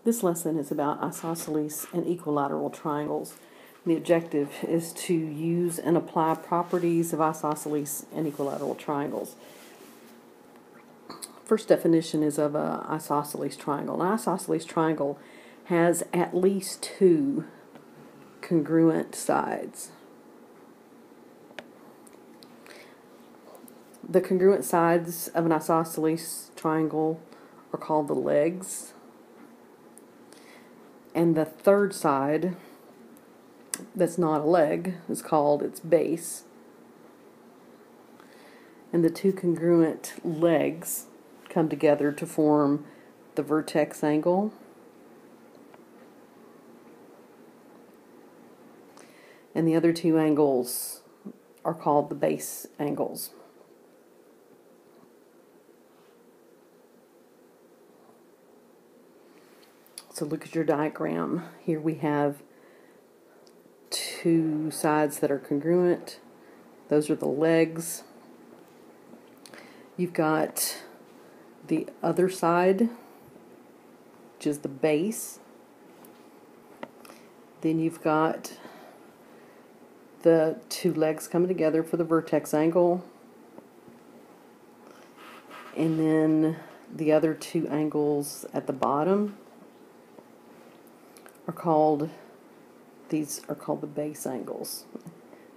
This lesson is about isosceles and equilateral triangles. The objective is to use and apply properties of isosceles and equilateral triangles. First definition is of an isosceles triangle. An isosceles triangle has at least two congruent sides. The congruent sides of an isosceles triangle are called the legs. And the third side, that's not a leg, is called its base. And the two congruent legs come together to form the vertex angle and the other two angles are called the base angles. So look at your diagram. Here we have two sides that are congruent. Those are the legs. You've got the other side, which is the base. Then you've got the two legs coming together for the vertex angle. And then the other two angles at the bottom are called, these are called the base angles.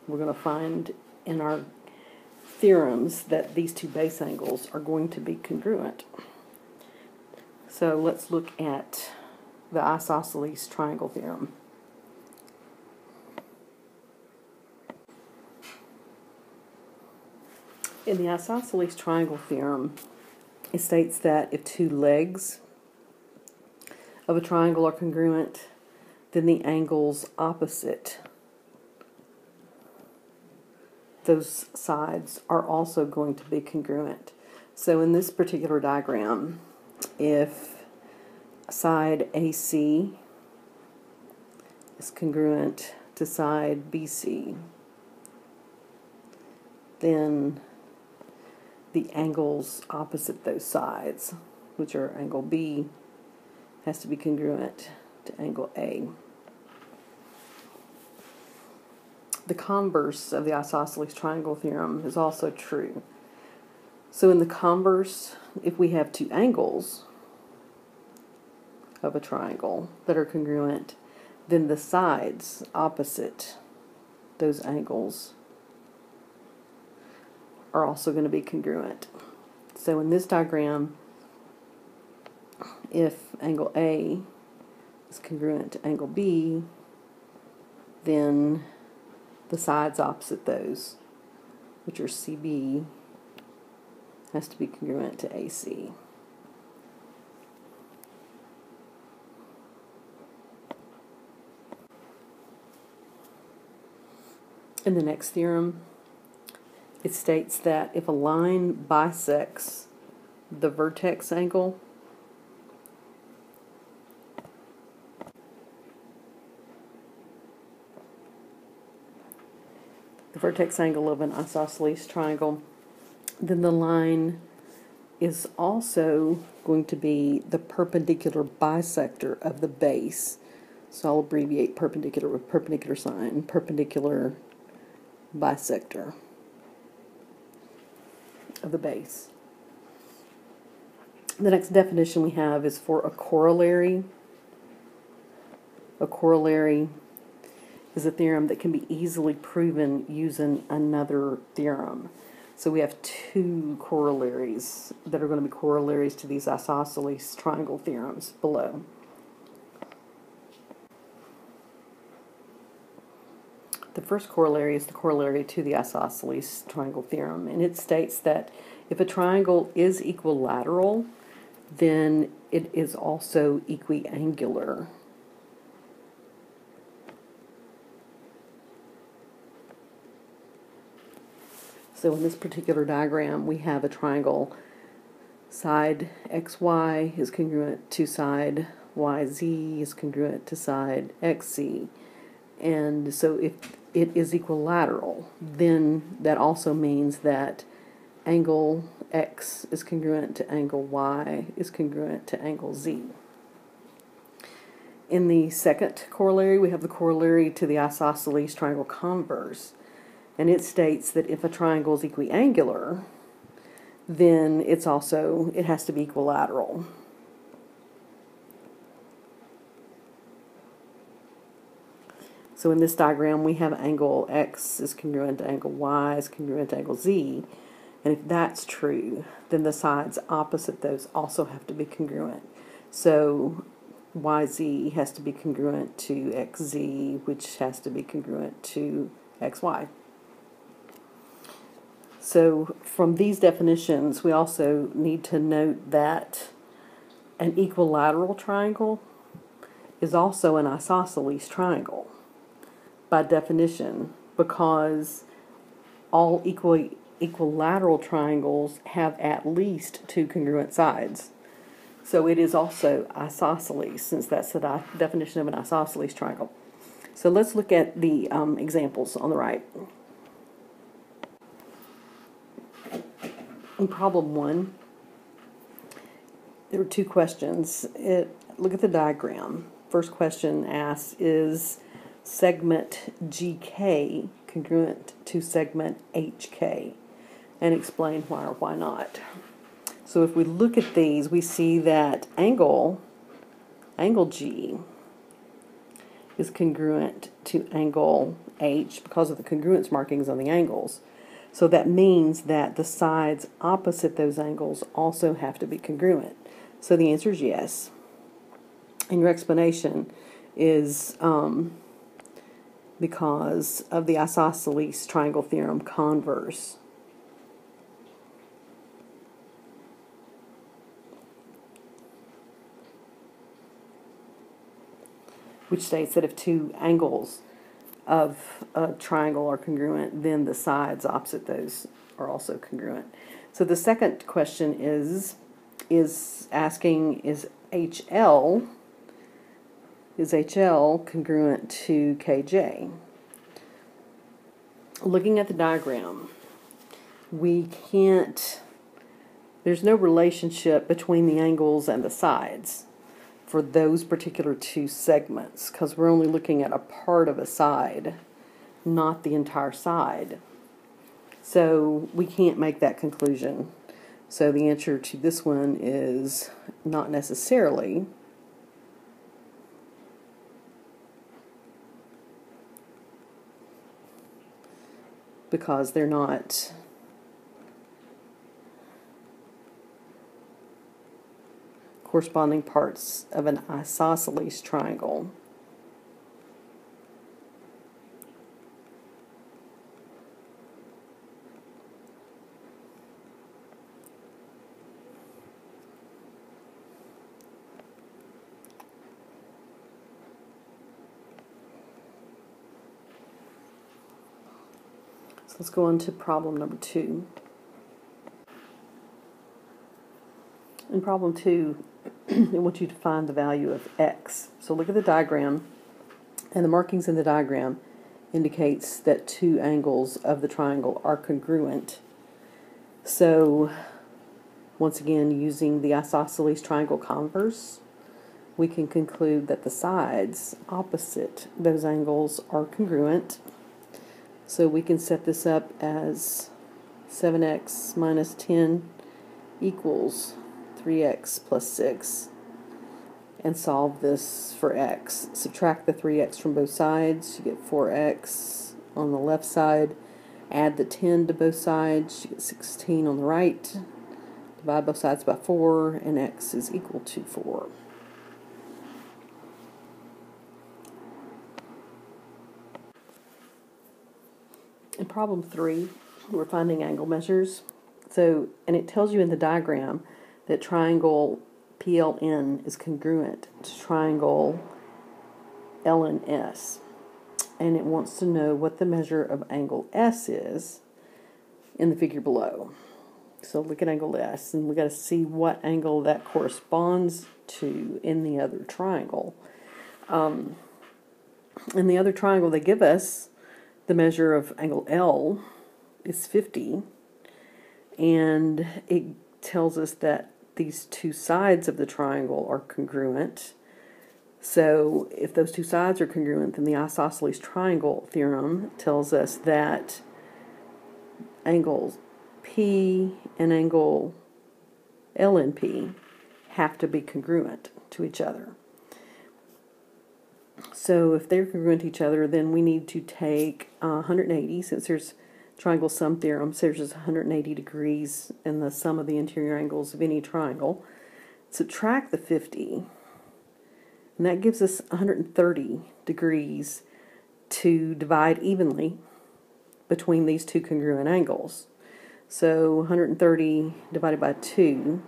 We're going to find in our theorems that these two base angles are going to be congruent. So let's look at the isosceles triangle theorem. In the isosceles triangle theorem, it states that if two legs of a triangle are congruent, then the angles opposite those sides are also going to be congruent. So in this particular diagram, if side AC is congruent to side BC, then the angles opposite those sides, which are angle B, has to be congruent to angle A. The converse of the isosceles triangle theorem is also true. So in the converse, if we have two angles of a triangle that are congruent, then the sides opposite those angles are also going to be congruent. So in this diagram, if angle A is congruent to angle B, then the sides opposite those, which are CB, has to be congruent to AC. In the next theorem, it states that if a line bisects the vertex angle, the vertex angle of an isosceles triangle, then the line is also going to be the perpendicular bisector of the base. So I'll abbreviate perpendicular with perpendicular sign, perpendicular bisector of the base. The next definition we have is for a corollary. A corollary is a theorem that can be easily proven using another theorem. So we have two corollaries that are going to be corollaries to these isosceles triangle theorems below. The first corollary is the corollary to the isosceles triangle theorem, and it states that if a triangle is equilateral, then it is also equiangular. So in this particular diagram, we have a triangle. Side XY is congruent to side YZ is congruent to side XZ. And so if it is equilateral, then that also means that angle X is congruent to angle Y is congruent to angle Z. In the second corollary, we have the corollary to the isosceles triangle converse. And it states that if a triangle is equiangular, then it has to be equilateral. So in this diagram, we have angle X is congruent to angle Y is congruent to angle Z. And if that's true, then the sides opposite those also have to be congruent. So YZ has to be congruent to XZ, which has to be congruent to XY. So from these definitions, we also need to note that an equilateral triangle is also an isosceles triangle by definition, because all equilateral triangles have at least two congruent sides. So it is also isosceles, since that's the definition of an isosceles triangle. So let's look at the examples on the right. In problem 1, there are two questions. Look at the diagram. First question asks, is segment GK congruent to segment HK? And explain why or why not. So if we look at these, we see that angle G is congruent to angle H because of the congruence markings on the angles. So that means that the sides opposite those angles also have to be congruent. So the answer is yes. And your explanation is because of the isosceles triangle theorem converse. Which states that if two angles of a triangle are congruent, then the sides opposite those are also congruent. So the second question is asking, is HL congruent to KJ? Looking at the diagram, there's no relationship between the angles and the sides for those particular two segments, because we're only looking at a part of a side, not the entire side. So we can't make that conclusion. So the answer to this one is not necessarily. Because they're not corresponding parts of an isosceles triangle. So let's go on to problem number 2. In problem 2, I want you to find the value of x. So look at the diagram, and the markings in the diagram indicates that two angles of the triangle are congruent. So once again, using the isosceles triangle converse, we can conclude that the sides opposite those angles are congruent. So we can set this up as 7x minus 10 equals 3x plus 6, and solve this for x. Subtract the 3x from both sides, you get 4x on the left side. Add the 10 to both sides, you get 16 on the right. Divide both sides by 4, and x is equal to 4. In problem 3, we're finding angle measures. And it tells you in the diagram that triangle PLN is congruent to triangle LNS. And it wants to know what the measure of angle S is in the figure below. So look at angle S, and we got to see what angle that corresponds to in the other triangle. In the other triangle they give us, the measure of angle L is 50, and it tells us that these two sides of the triangle are congruent. So if those two sides are congruent, then the isosceles triangle theorem tells us that angles P and angle LNP have to be congruent to each other. So if they're congruent to each other, then we need to take 180, since there's triangle sum theorem, so there's just 180 degrees in the sum of the interior angles of any triangle. Subtract the 50, and that gives us 130 degrees to divide evenly between these two congruent angles. So 130 divided by 2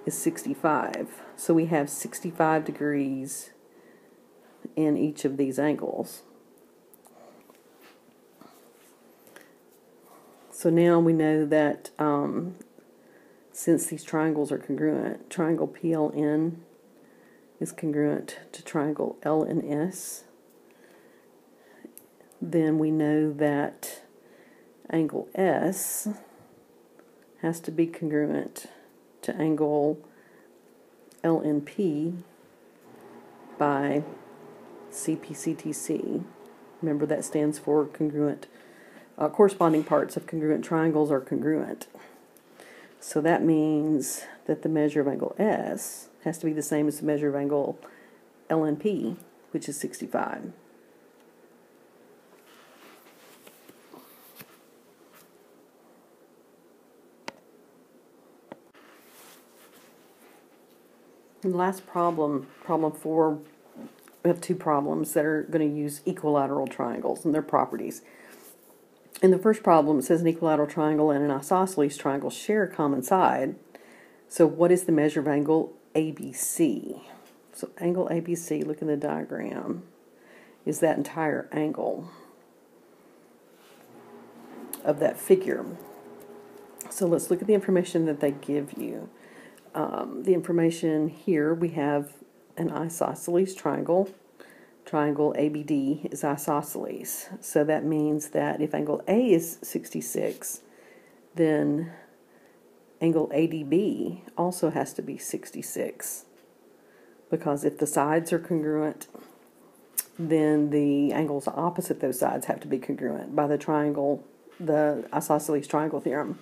is 65. So we have 65 degrees in each of these angles. So now we know that since these triangles are congruent, triangle PLN is congruent to triangle LNS, then we know that angle S has to be congruent to angle LNP by CPCTC. Remember, that stands for congruent, corresponding parts of congruent triangles are congruent. So that means that the measure of angle S has to be the same as the measure of angle LNP, which is 65. And last problem, problem 4, we have two problems that are going to use equilateral triangles and their properties. In the first problem, it says an equilateral triangle and an isosceles triangle share a common side. So what is the measure of angle ABC? So angle ABC, look in the diagram, is that entire angle of that figure. So let's look at the information that they give you. The information here, we have an isosceles triangle. Triangle ABD is isosceles. So that means that if angle A is 66, then angle ADB also has to be 66. Because if the sides are congruent, then the angles opposite those sides have to be congruent by the isosceles triangle theorem.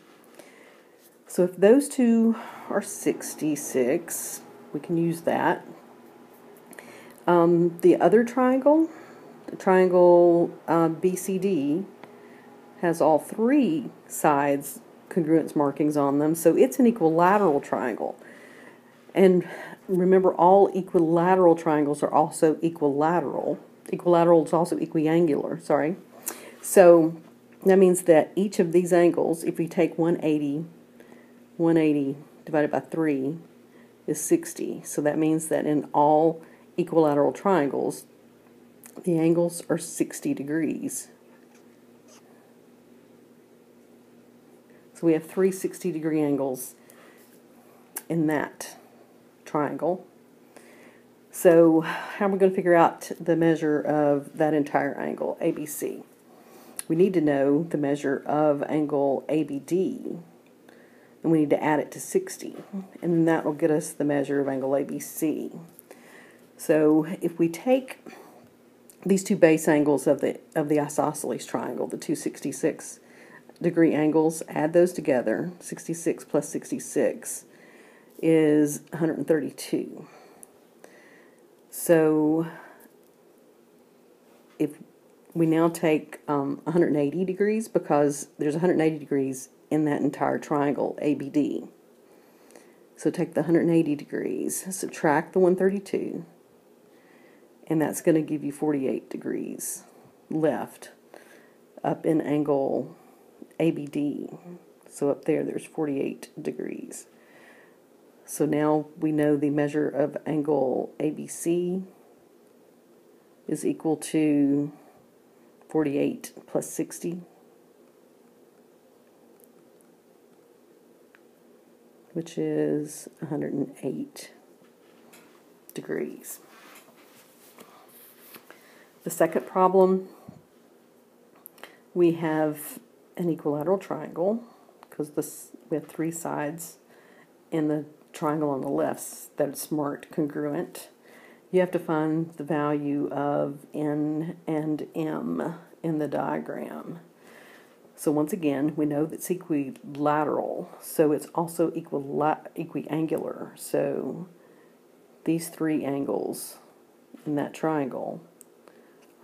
So if those two are 66, we can use that. The other triangle, the triangle BCD, has all three sides congruence markings on them, so it's an equilateral triangle. And remember, all equilateral triangles are also equilateral. Equilateral is also equiangular, sorry. So that means that each of these angles, if we take 180 divided by 3 is 60. So that means that in all equilateral triangles, the angles are 60 degrees. So we have three 60-degree angles in that triangle. So how are we going to figure out the measure of that entire angle, ABC? We need to know the measure of angle ABD, and we need to add it to 60, and then that will get us the measure of angle ABC. So if we take these two base angles of the isosceles triangle, the two 66-degree angles, add those together, 66 plus 66 is 132. So if we now take 180 degrees, because there's 180 degrees in that entire triangle ABD. So take the 180 degrees, subtract the 132, and that's going to give you 48 degrees left up in angle ABD. So up there's 48 degrees. So now we know the measure of angle ABC is equal to 48 plus 60, which is 108 degrees. The second problem, we have an equilateral triangle, because we have three sides in the triangle on the left that's marked congruent, you have to find the value of N and M in the diagram. So once again, we know that's equilateral, so it's also equiangular. So these three angles in that triangle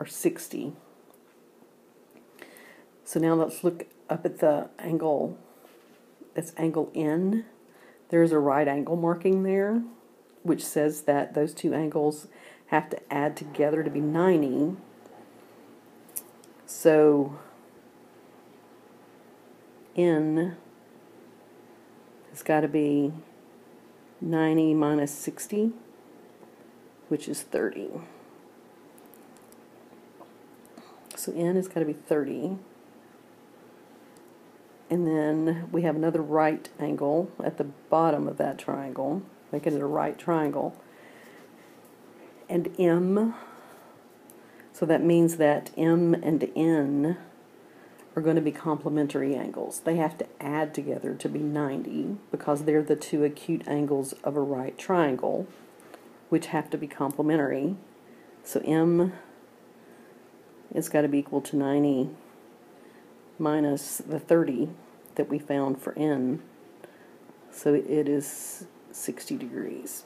are 60. So now let's look up at the angle, that's angle N. There's a right angle marking there, which says that those two angles have to add together to be 90. So N has got to be 90 minus 60, which is 30. So N has got to be 30. And then we have another right angle at the bottom of that triangle, making it a right triangle. And M, so that means that M and N are going to be complementary angles. They have to add together to be 90 because they're the two acute angles of a right triangle, which have to be complementary. So M has got to be equal to 90 minus the 30 that we found for N. So it is 60 degrees.